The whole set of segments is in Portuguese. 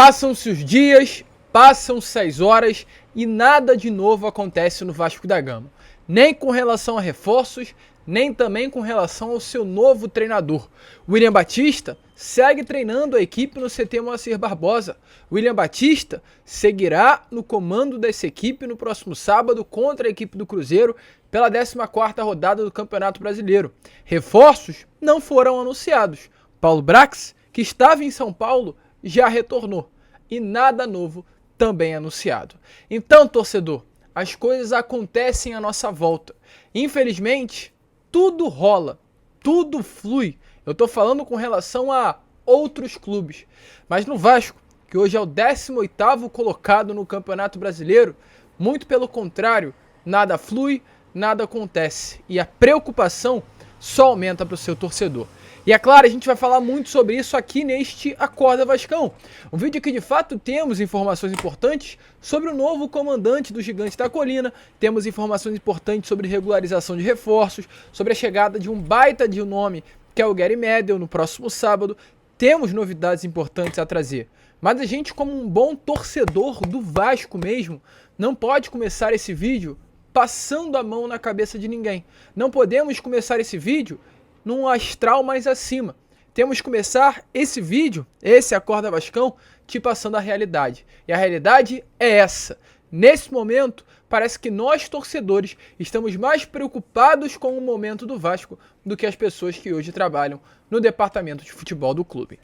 Passam-se os dias, passam-se as horas e nada de novo acontece no Vasco da Gama. Nem com relação a reforços, nem também com relação ao seu novo treinador. William Batista segue treinando a equipe no CT Moacir Barbosa. William Batista seguirá no comando dessa equipe no próximo sábado contra a equipe do Cruzeiro pela 14ª rodada do Campeonato Brasileiro. Reforços não foram anunciados. Paulo Brax, que estava em São Paulo, já retornou. E nada novo também anunciado. Então, torcedor, as coisas acontecem à nossa volta. Infelizmente, tudo rola, tudo flui. Eu tô falando com relação a outros clubes. Mas no Vasco, que hoje é o 18º colocado no Campeonato Brasileiro, muito pelo contrário, nada flui, nada acontece. E a preocupação só aumenta para o seu torcedor. E é claro, a gente vai falar muito sobre isso aqui neste Acorda Vascão. Um vídeo que de fato temos informações importantes sobre o novo comandante do Gigante da Colina, temos informações importantes sobre regularização de reforços, sobre a chegada de um baita de um nome que é o Gary Medel no próximo sábado. Temos novidades importantes a trazer. Mas a gente, como um bom torcedor do Vasco mesmo, não pode começar esse vídeo passando a mão na cabeça de ninguém. Não podemos começar esse vídeo num astral mais acima. Temos que começar esse vídeo, esse Acorda Vascão, te passando a realidade. E a realidade é essa. Nesse momento, parece que nós, torcedores, estamos mais preocupados com o momento do Vasco do que as pessoas que hoje trabalham no departamento de futebol do clube.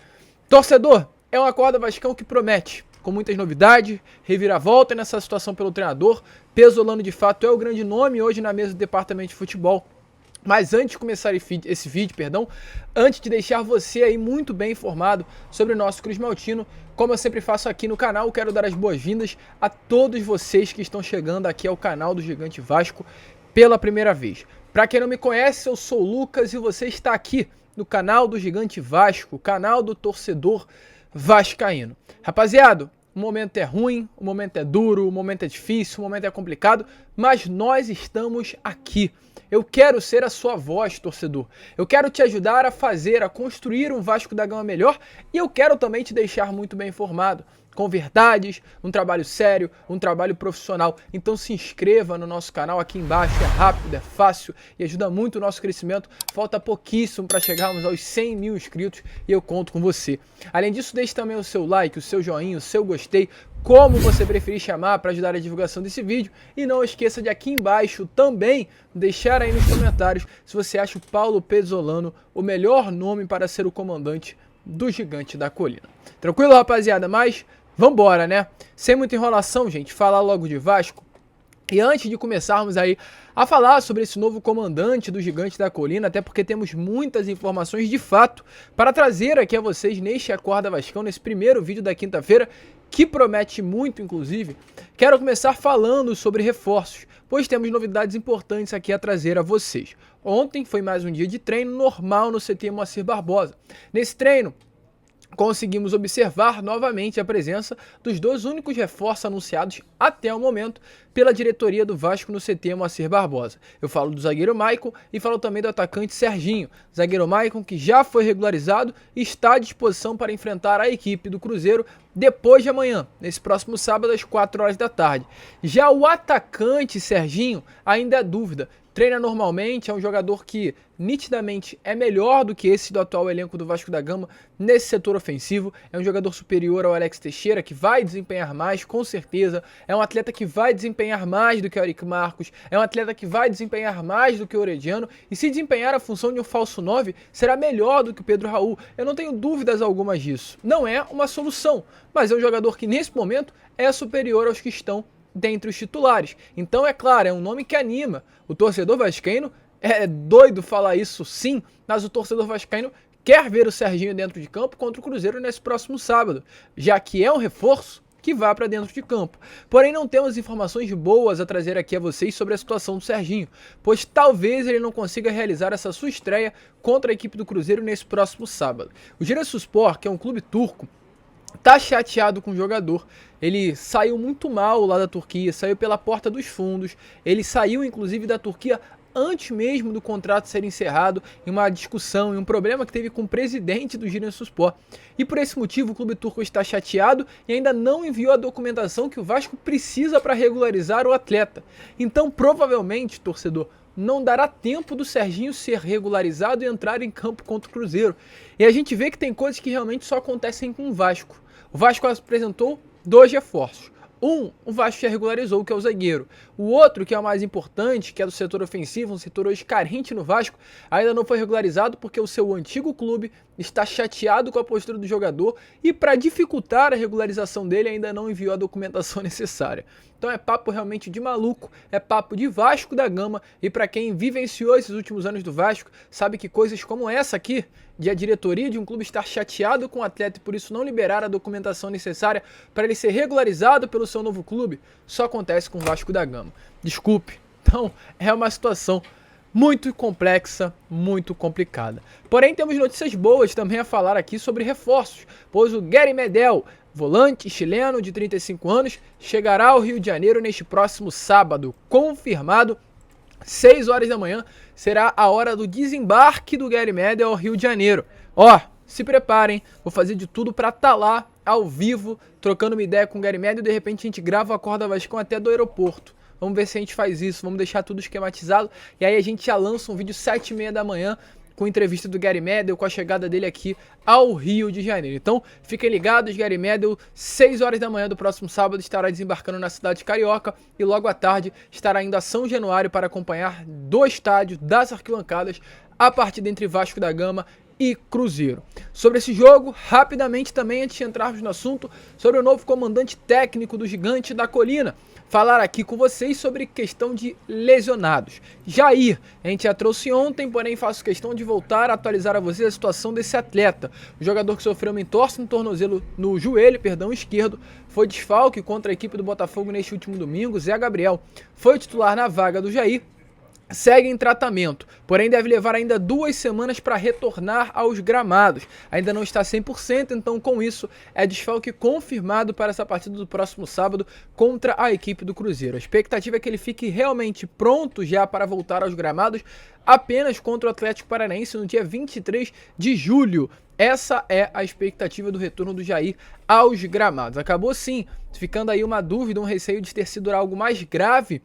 Torcedor, é um Acorda Vascão que promete, com muitas novidades, reviravolta nessa situação pelo treinador. Pesolano, de fato, é o grande nome hoje na mesa do departamento de futebol. Mas antes de começar esse vídeo, antes de deixar você aí muito bem informado sobre o nosso Cruz Maltino, como eu sempre faço aqui no canal, quero dar as boas-vindas a todos vocês que estão chegando aqui ao canal do Gigante Vasco pela primeira vez. Para quem não me conhece, eu sou o Lucas e você está aqui no canal do Gigante Vasco, canal do torcedor vascaíno. Rapaziada, o momento é ruim, o momento é duro, o momento é difícil, o momento é complicado, mas nós estamos aqui. Eu quero ser a sua voz, torcedor. Eu quero te ajudar a construir um Vasco da Gama melhor e eu quero também te deixar muito bem informado, com verdades, um trabalho sério, um trabalho profissional. Então se inscreva no nosso canal aqui embaixo, é rápido, é fácil e ajuda muito o nosso crescimento. Falta pouquíssimo para chegarmos aos 100 mil inscritos e eu conto com você. Além disso, deixe também o seu like, o seu joinha, o seu gostei, como você preferir chamar para ajudar a divulgação desse vídeo. E não esqueça de aqui embaixo também deixar aí nos comentários se você acha o Paulo Pesolano o melhor nome para ser o comandante do Gigante da Colina. Tranquilo, rapaziada? Mas vambora, né? Sem muita enrolação, gente, falar logo de Vasco. E antes de começarmos aí a falar sobre esse novo comandante do Gigante da Colina, até porque temos muitas informações de fato para trazer aqui a vocês neste Acorda Vascão, nesse primeiro vídeo da quinta-feira, que promete muito, inclusive, quero começar falando sobre reforços, pois temos novidades importantes aqui a trazer a vocês. Ontem foi mais um dia de treino normal no CT Moacir Barbosa. Nesse treino, conseguimos observar novamente a presença dos dois únicos reforços anunciados até o momento pela diretoria do Vasco no CT Moacir Barbosa. Eu falo do zagueiro Maicon e falo também do atacante Serginho. Zagueiro Maicon, que já foi regularizado e está à disposição para enfrentar a equipe do Cruzeiro depois de amanhã, nesse próximo sábado às 4 horas da tarde. Já o atacante Serginho ainda é dúvida. Treina normalmente, é um jogador que nitidamente é melhor do que esse do atual elenco do Vasco da Gama nesse setor ofensivo. É um jogador superior ao Alex Teixeira, que vai desempenhar mais, com certeza. É um atleta que vai desempenhar mais do que o Eric Marcos. É um atleta que vai desempenhar mais do que o Orediano. E se desempenhar a função de um falso 9, será melhor do que o Pedro Raul. Eu não tenho dúvidas algumas disso. Não é uma solução, mas é um jogador que nesse momento é superior aos que estão dentre os titulares. Então, é claro, é um nome que anima. O torcedor vascaíno é doido falar isso, sim, mas o torcedor vascaíno quer ver o Serginho dentro de campo contra o Cruzeiro nesse próximo sábado, já que é um reforço que vá para dentro de campo. Porém, não temos informações boas a trazer aqui a vocês sobre a situação do Serginho, pois talvez ele não consiga realizar essa sua estreia contra a equipe do Cruzeiro nesse próximo sábado. O Giresunspor, que é um clube turco, tá chateado com o jogador. Ele saiu muito mal lá da Turquia, saiu pela porta dos fundos. Ele saiu inclusive da Turquia antes mesmo do contrato ser encerrado, em uma discussão, em um problema que teve com o presidente do Giresunspor. E por esse motivo o clube turco está chateado e ainda não enviou a documentação que o Vasco precisa para regularizar o atleta. Então provavelmente, torcedor, não dará tempo do Serginho ser regularizado e entrar em campo contra o Cruzeiro. E a gente vê que tem coisas que realmente só acontecem com o Vasco. O Vasco apresentou 2 reforços. O Vasco já regularizou, que é o zagueiro. O outro, que é o mais importante, que é do setor ofensivo, um setor hoje carente no Vasco, ainda não foi regularizado porque o seu antigo clube está chateado com a postura do jogador e, para dificultar a regularização dele, ainda não enviou a documentação necessária. Então é papo realmente de maluco, é papo de Vasco da Gama, e para quem vivenciou esses últimos anos do Vasco, sabe que coisas como essa aqui, de a diretoria de um clube estar chateado com o atleta e por isso não liberar a documentação necessária para ele ser regularizado pelo seu novo clube, só acontece com o Vasco da Gama. Desculpe. Então é uma situação muito complexa, muito complicada. Porém, temos notícias boas também a falar aqui sobre reforços, pois o Gary Medel, volante chileno de 35 anos, chegará ao Rio de Janeiro neste próximo sábado, confirmado. 6 horas da manhã será a hora do desembarque do Gary Medel ao Rio de Janeiro. Ó, se preparem, vou fazer de tudo pra estar lá, ao vivo, trocando uma ideia com o Gary Medel, e de repente a gente grava o Acorda Vascão até do aeroporto. Vamos ver se a gente faz isso, vamos deixar tudo esquematizado, e aí a gente já lança um vídeo 7h30 da manhã, com entrevista do Gary Medel, com a chegada dele aqui ao Rio de Janeiro. Então, fiquem ligados, Gary Medel, 6 horas da manhã do próximo sábado, estará desembarcando na cidade carioca e logo à tarde estará indo a São Januário para acompanhar do estádio, das arquibancadas, a partida entre Vasco da Gama e Cruzeiro. Sobre esse jogo, rapidamente também, antes de entrarmos no assunto, sobre o novo comandante técnico do Gigante da Colina, falar aqui com vocês sobre questão de lesionados. Jair, a gente já trouxe ontem, porém faço questão de voltar a atualizar a vocês a situação desse atleta. O jogador que sofreu uma entorse no joelho esquerdo, foi desfalque contra a equipe do Botafogo neste último domingo. Zé Gabriel foi titular na vaga do Jair. Segue em tratamento, porém deve levar ainda 2 semanas para retornar aos gramados. Ainda não está 100%, então com isso é desfalque confirmado para essa partida do próximo sábado contra a equipe do Cruzeiro. A expectativa é que ele fique realmente pronto já para voltar aos gramados apenas contra o Atlético Paranaense no dia 23 de julho. Essa é a expectativa do retorno do Jair aos gramados. Acabou sim ficando aí uma dúvida, um receio de ter sido algo mais grave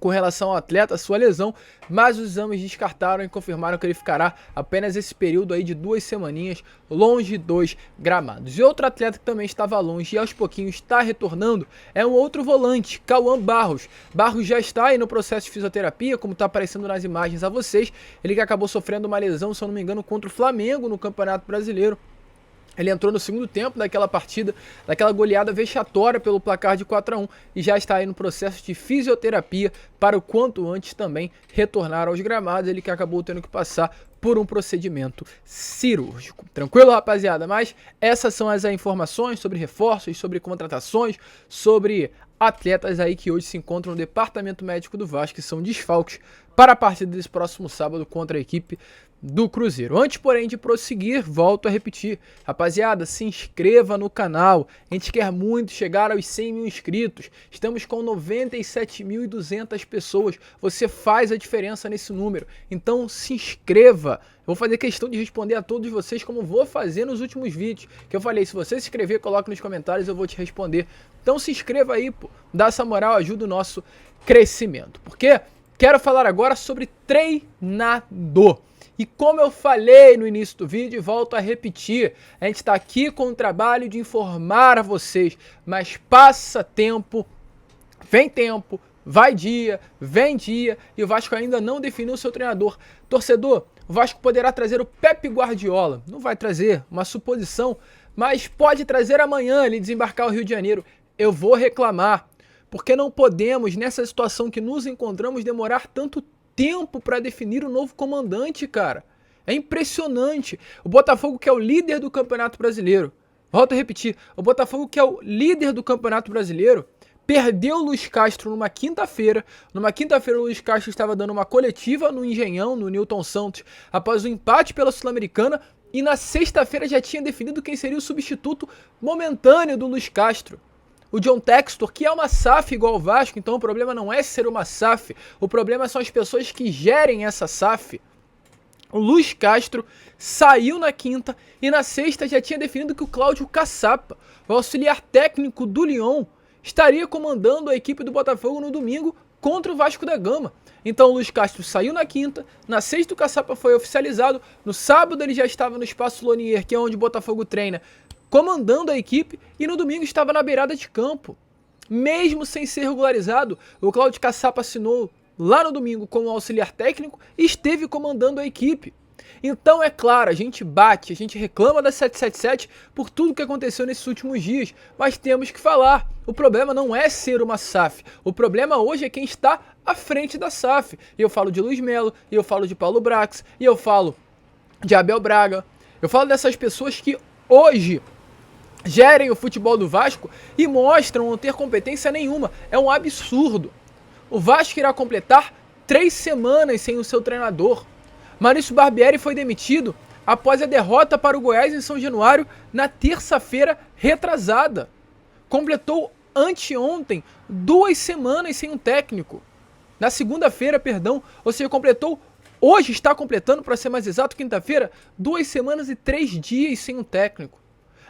com relação ao atleta, sua lesão, mas os exames descartaram e confirmaram que ele ficará apenas esse período aí de 2 semaninhas longe dos gramados. E outro atleta que também estava longe e aos pouquinhos está retornando é um outro volante, Cauã Barros. Barros já está aí no processo de fisioterapia, como está aparecendo nas imagens a vocês. Ele que acabou sofrendo uma lesão, se eu não me engano, contra o Flamengo no Campeonato Brasileiro. Ele entrou no segundo tempo daquela partida, daquela goleada vexatória pelo placar de 4-1 e já está aí no processo de fisioterapia para o quanto antes também retornar aos gramados. Ele que acabou tendo que passar por um procedimento cirúrgico. Tranquilo, rapaziada? Mas essas são as informações sobre reforços, sobre contratações, sobre atletas aí que hoje se encontram no departamento médico do Vasco, que são desfalques para a partida desse próximo sábado contra a equipe do Cruzeiro. Antes, porém, de prosseguir, volto a repetir. Rapaziada, se inscreva no canal. A gente quer muito chegar aos 100 mil inscritos. Estamos com 97.200 pessoas. Você faz a diferença nesse número. Então, se inscreva. Eu vou fazer questão de responder a todos vocês, como vou fazer nos últimos vídeos. Que eu falei, se você se inscrever, coloque nos comentários, eu vou te responder. Então, se inscreva aí, pô. Dá essa moral, ajuda o nosso crescimento. Porque quero falar agora sobre treinador. E como eu falei no início do vídeo e volto a repetir, a gente está aqui com o trabalho de informar a vocês, mas passa tempo, vai dia, vem dia, e o Vasco ainda não definiu o seu treinador. Torcedor, o Vasco poderá trazer o Pepe Guardiola, não vai trazer, uma suposição, mas pode trazer amanhã ele desembarcar ao Rio de Janeiro. Eu vou reclamar, porque não podemos, nessa situação que nos encontramos, demorar tanto tempo para definir o novo comandante, cara. É impressionante. O Botafogo, que é o líder do Campeonato Brasileiro, volto a repetir, o Botafogo, que é o líder do Campeonato Brasileiro, perdeu o Luiz Castro numa quinta-feira. Numa quinta-feira o Luiz Castro estava dando uma coletiva no Engenhão, no Newton Santos, após o empate pela Sul-Americana, e na sexta-feira já tinha definido quem seria o substituto momentâneo do Luiz Castro. o John Textor, que é uma SAF igual ao Vasco, então o problema não é ser uma SAF, o problema são as pessoas que gerem essa SAF. O Luiz Castro saiu na quinta e na sexta já tinha definido que o Cláudio Caçapa, o auxiliar técnico do Lyon, estaria comandando a equipe do Botafogo no domingo contra o Vasco da Gama. Então o Luiz Castro saiu na quinta, na sexta o Caçapa foi oficializado, no sábado ele já estava no Espaço Lonier, que é onde o Botafogo treina, comandando a equipe, e no domingo estava na beirada de campo. Mesmo sem ser regularizado, o Cláudio Caçapa assinou lá no domingo como auxiliar técnico e esteve comandando a equipe. Então, é claro, a gente bate, a gente reclama da 777 por tudo que aconteceu nesses últimos dias, mas temos que falar, o problema não é ser uma SAF, o problema hoje é quem está à frente da SAF. E eu falo de Luiz Melo, e eu falo de Paulo Brax, e eu falo de Abel Braga, eu falo dessas pessoas que hoje gerem o futebol do Vasco e mostram não ter competência nenhuma. É um absurdo. O Vasco irá completar 3 semanas sem o seu treinador. Maurício Barbieri foi demitido após a derrota para o Goiás em São Januário na terça-feira retrasada. Completou anteontem 2 semanas sem um técnico. Na segunda-feira, perdão, ou seja, completou, hoje está completando, para ser mais exato, quinta-feira, 2 semanas e 3 dias sem um técnico.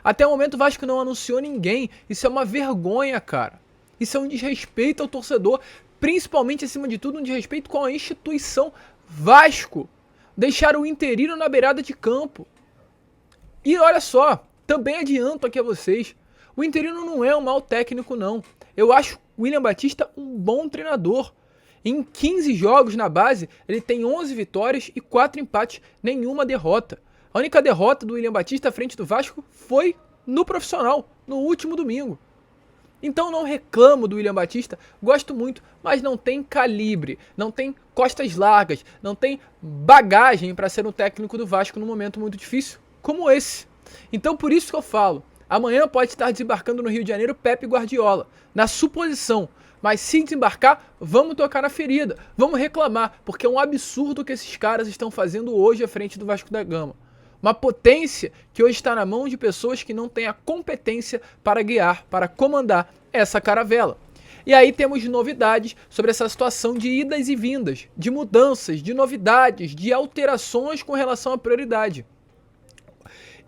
Até o momento o Vasco não anunciou ninguém. Isso é uma vergonha, cara. Isso é um desrespeito ao torcedor, principalmente, acima de tudo, um desrespeito com a instituição Vasco. Deixar o interino na beirada de campo. E olha só, também adianto aqui a vocês, o interino não é um mau técnico não. Eu acho o William Batista um bom treinador. Em 15 jogos na base, ele tem 11 vitórias e 4 empates, nenhuma derrota. A única derrota do William Batista à frente do Vasco foi no profissional, no último domingo. Então não reclamo do William Batista, gosto muito, mas não tem calibre, não tem costas largas, não tem bagagem para ser um técnico do Vasco num momento muito difícil como esse. Então por isso que eu falo, amanhã pode estar desembarcando no Rio de Janeiro Pepe Guardiola, na suposição, mas se desembarcar, vamos tocar na ferida, vamos reclamar, porque é um absurdo o que esses caras estão fazendo hoje à frente do Vasco da Gama. Uma potência que hoje está na mão de pessoas que não têm a competência para guiar, para comandar essa caravela. E aí temos novidades sobre essa situação de idas e vindas, de mudanças, de novidades, de alterações com relação à prioridade.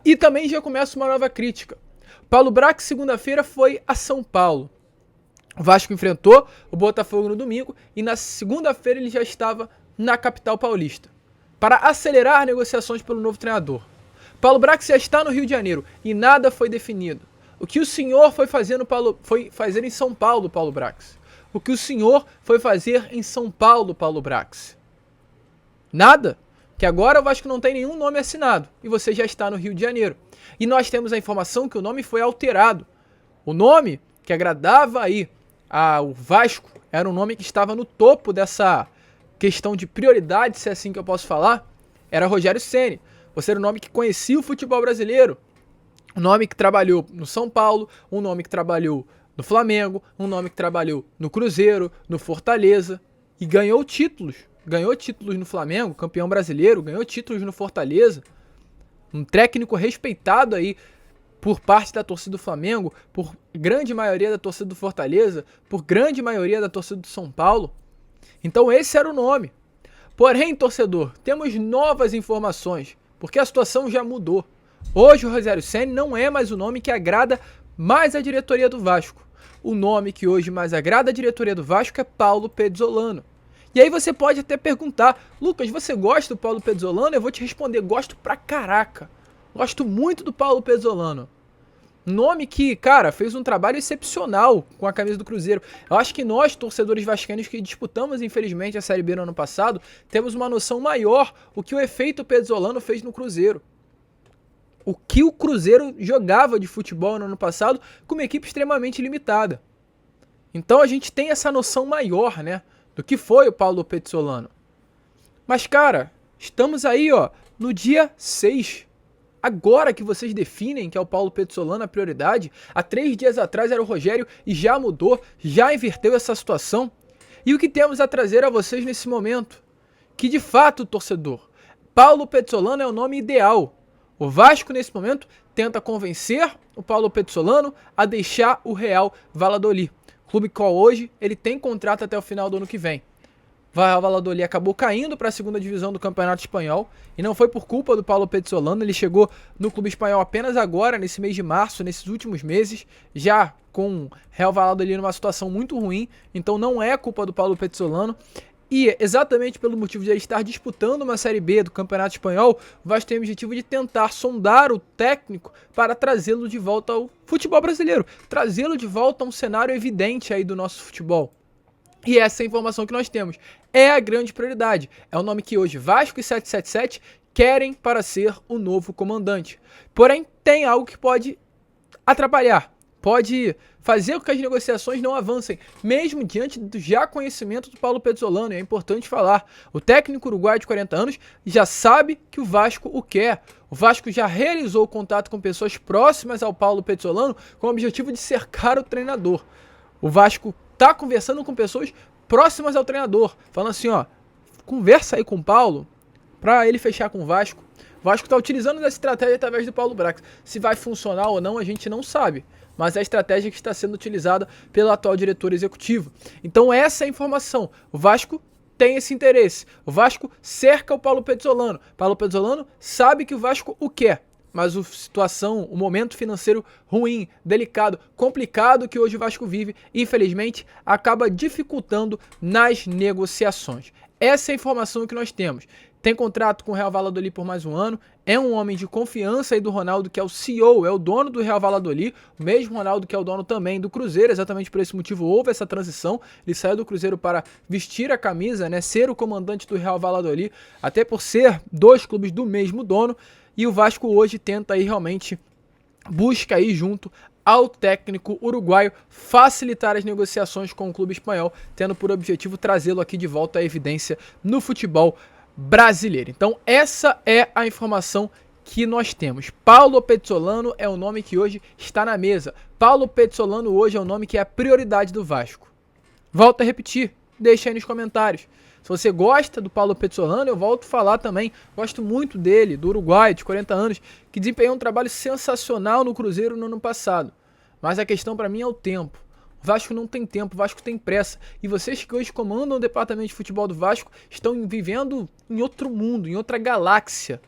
E também já começa uma nova crítica. Paulo Brax, segunda-feira, foi a São Paulo. O Vasco enfrentou o Botafogo no domingo e na segunda-feira ele já estava na capital paulista para acelerar negociações pelo novo treinador. Paulo Brax já está no Rio de Janeiro e nada foi definido. O que o senhor foi fazer em São Paulo, Paulo Brax? O que o senhor foi fazer em São Paulo, Paulo Brax? Nada. Que agora o Vasco não tem nenhum nome assinado e você já está no Rio de Janeiro. E nós temos a informação que o nome foi alterado. O nome que agradava aí ao Vasco era um nome que estava no topo dessa questão de prioridade, se é assim que eu posso falar, era Rogério Ceni. Você era um nome que conhecia o futebol brasileiro, um nome que trabalhou no São Paulo, um nome que trabalhou no Flamengo, um nome que trabalhou no Cruzeiro, no Fortaleza e ganhou títulos. Ganhou títulos no Flamengo, campeão brasileiro, ganhou títulos no Fortaleza. Um técnico respeitado aí por parte da torcida do Flamengo, por grande maioria da torcida do Fortaleza, por grande maioria da torcida do São Paulo. Então esse era o nome. Porém, torcedor, temos novas informações, porque a situação já mudou. Hoje o Rogério Ceni não é mais o nome que agrada mais a diretoria do Vasco. O nome que hoje mais agrada a diretoria do Vasco é Paulo Pezzolano. E aí você pode até perguntar, Lucas, você gosta do Paulo Pezzolano? Eu vou te responder, gosto pra caraca. Gosto muito do Paulo Pezzolano. Nome que, cara, fez um trabalho excepcional com a camisa do Cruzeiro. Eu acho que nós, torcedores vascaínos que disputamos, infelizmente, a Série B no ano passado, temos uma noção maior o que o efeito Pezzolano fez no Cruzeiro. O que o Cruzeiro jogava de futebol no ano passado com uma equipe extremamente limitada. Então a gente tem essa noção maior, né, do que foi o Paulo Pezzolano. Mas, cara, estamos aí, ó, no dia 6. Agora que vocês definem que é o Paulo Pezzolano a prioridade, há 3 dias atrás era o Rogério e já mudou, já inverteu essa situação. E o que temos a trazer a vocês nesse momento? Que de fato, torcedor, Paulo Pezzolano é o nome ideal. O Vasco, nesse momento, tenta convencer o Paulo Pezzolano a deixar o Real Valladolid. Clube qual hoje ele tem contrato até o final do ano que vem. O Real Valladolid acabou caindo para a segunda divisão do Campeonato Espanhol e não foi por culpa do Paulo Pezzolano. Ele chegou no clube espanhol apenas agora, nesse mês de março, nesses últimos meses, já com o Real Valladolid numa situação muito ruim. Então não é culpa do Paulo Pezzolano. E exatamente pelo motivo de ele estar disputando uma Série B do Campeonato Espanhol, o Vasco tem o objetivo de tentar sondar o técnico para trazê-lo de volta ao futebol brasileiro, trazê-lo de volta a um cenário evidente aí do nosso futebol. E essa é a informação que nós temos. É a grande prioridade. É o nome que hoje Vasco e 777 querem para ser o novo comandante. Porém, tem algo que pode atrapalhar. Pode fazer com que as negociações não avancem, mesmo diante do já conhecimento do Paulo Pezzolano. E é importante falar, o técnico uruguaio de 40 anos já sabe que o Vasco o quer. O Vasco já realizou contato com pessoas próximas ao Paulo Pezzolano com o objetivo de cercar o treinador. O Vasco está conversando com pessoas próximas ao treinador, falando assim, ó, conversa aí com o Paulo para ele fechar com o Vasco. O Vasco está utilizando essa estratégia através do Paulo Brax. Se vai funcionar ou não, a gente não sabe. Mas é a estratégia que está sendo utilizada pelo atual diretor executivo. Então essa é a informação. O Vasco tem esse interesse. O Vasco cerca o Paulo Pezzolano. Paulo Pezzolano sabe que o Vasco o quer. Mas a situação, o momento financeiro ruim, delicado, complicado que hoje o Vasco vive, infelizmente, acaba dificultando nas negociações. Essa é a informação que nós temos. Tem contrato com o Real Valladolid por mais um ano, é um homem de confiança aí do Ronaldo, que é o CEO, é o dono do Real Valladolid, o mesmo Ronaldo que é o dono também do Cruzeiro, exatamente por esse motivo houve essa transição, ele saiu do Cruzeiro para vestir a camisa, né, ser o comandante do Real Valladolid, até por ser dois clubes do mesmo dono, e o Vasco hoje tenta aí realmente, busca aí junto ao técnico uruguaio facilitar as negociações com o clube espanhol, tendo por objetivo trazê-lo aqui de volta à evidência no futebol brasileiro. Então essa é a informação que nós temos. Paulo Pezzolano é o nome que hoje está na mesa. Paulo Pezzolano hoje é o nome que é a prioridade do Vasco. Volto a repetir, deixa aí nos comentários. Se você gosta do Paulo Pezzolano, eu volto a falar também. Gosto muito dele, do uruguaio, de 40 anos, que desempenhou um trabalho sensacional no Cruzeiro no ano passado. Mas a questão para mim é o tempo. O Vasco não tem tempo, o Vasco tem pressa. E vocês que hoje comandam o departamento de futebol do Vasco estão vivendo em outro mundo, em outra galáxia,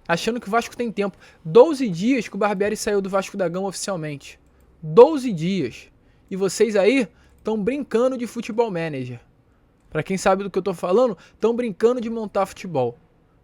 achando que o Vasco tem tempo. 12 dias que o Barbieri saiu do Vasco da Gama oficialmente. 12 dias. E vocês aí estão brincando de futebol manager. Para quem sabe do que eu tô falando, estão brincando de montar futebol.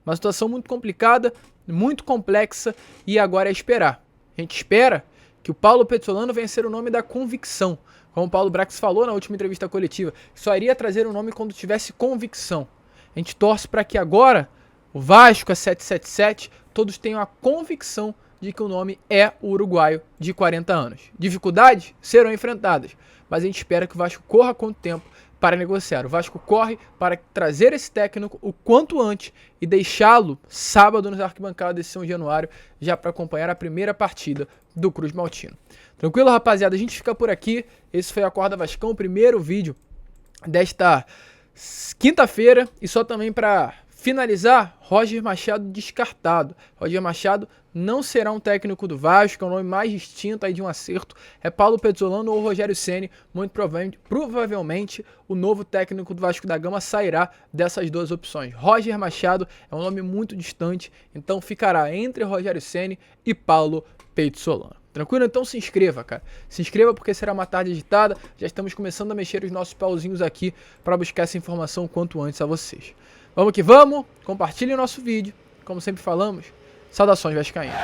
Uma situação muito complicada, muito complexa, e agora é esperar. A gente espera que o Paulo Pezzolano venha ser o nome da convicção. Como o Paulo Brax falou na última entrevista coletiva, só iria trazer o nome quando tivesse convicção. A gente torce para que agora o Vasco, a 777, todos tenham a convicção de que o nome é o uruguaio de 40 anos. Dificuldades serão enfrentadas, mas a gente espera que o Vasco corra quanto tempo para negociar. O Vasco corre para trazer esse técnico o quanto antes e deixá-lo sábado nos arquibancadas de São Januário, já para acompanhar a primeira partida do Cruz Maltino. Tranquilo, rapaziada? A gente fica por aqui. Esse foi a Acorda Vascão, o primeiro vídeo desta quinta-feira. E só também para finalizar, Roger Machado descartado. Roger Machado não será um técnico do Vasco, é um nome mais distinto aí de um acerto. É Paulo Pezzolano ou Rogério Ceni. Muito provavelmente o novo técnico do Vasco da Gama sairá dessas duas opções. Roger Machado é um nome muito distante, então ficará entre Rogério Ceni e Paulo Pezzolano. Tranquilo? Então se inscreva, cara. Se inscreva porque será uma tarde agitada. Já estamos começando a mexer os nossos pauzinhos aqui para buscar essa informação o quanto antes a vocês. Vamos que vamos, compartilhe o nosso vídeo. Como sempre falamos, saudações vascaínas.